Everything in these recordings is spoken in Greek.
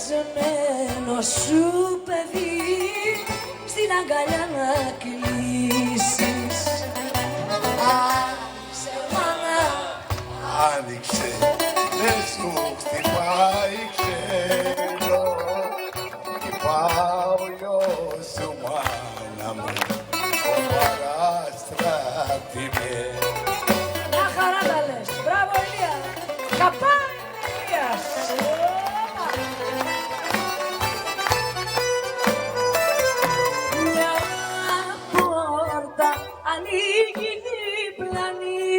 χασμένο σου παιδί στην αγκαλιά να κλείσεις. Άνοιξε μάνα, άνοιξε, δεν σου χτυπάει ξένο. Χτυπάω γιος σου μάνα μου, ο παραστρατημένος. μια χαρά τα λες, μπράβο Ηλία, καπάει Ηλίας. Μια πόρτα ανοίγει διπλανή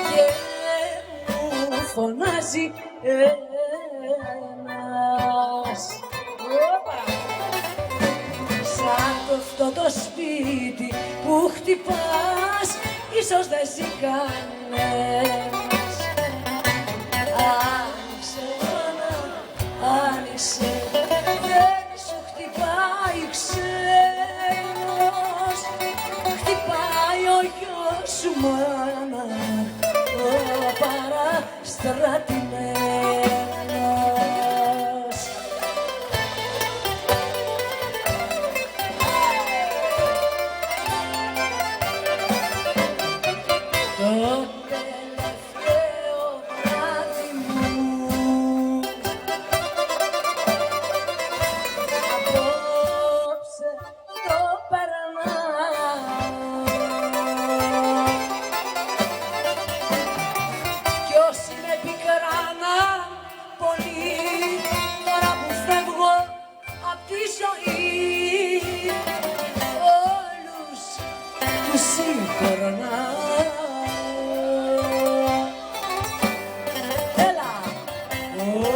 και μου φωνάζει ένας. Σαν το αυτό το σπίτι που χτυπάς, ίσως δεν ζει κανένας. Άνοιξε μάνα, άνοιξε, δεν σου χτυπάει ξένος. Χτυπάει ο γιος σου μάνα, ο παραστρατημένος. Το τελευταίο βράδυ μου απόψε το περνάω κι όσοι με πικράναν πολύ τώρα που φεύγω απ' τη ζωή όλους τους συγχωρνάω.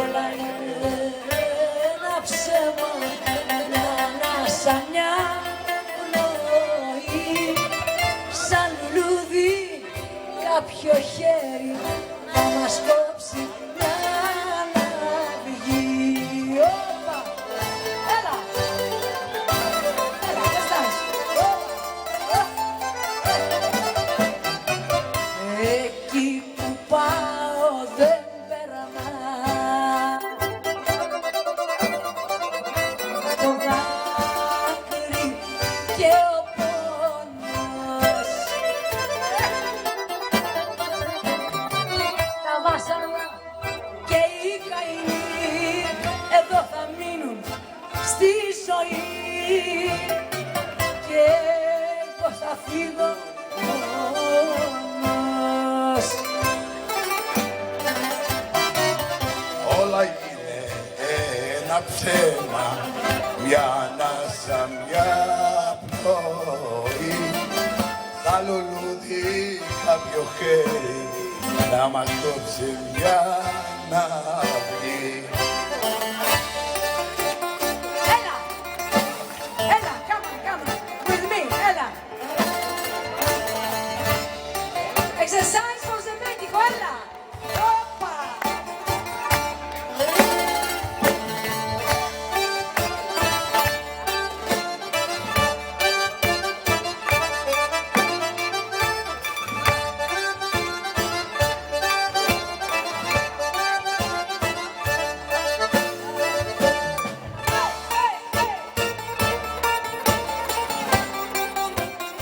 Όλα είναι ένα ψέμα, μια ανάσα, μια πνοή. Σαν λουλούδι κάποιο χέρι θα μας κόψει μια αναυγή. Όπα, έλα, έλα, δεν στάς. Εκεί που πάω δεν περνά το δάκρυ και ο πόνος. Τα βάσανα και οι καημοί εδώ θα μείνουν στη ζωή και εγώ θα φύγω μόνος. Όλα είναι ένα ψέμα, μια ανάσα, μια πνοή. Σαν λουλούδι κάποιο χέρι να μας κόψει μια αναυγή. Έλα, έλα, come on, with me, έλα. Exercise.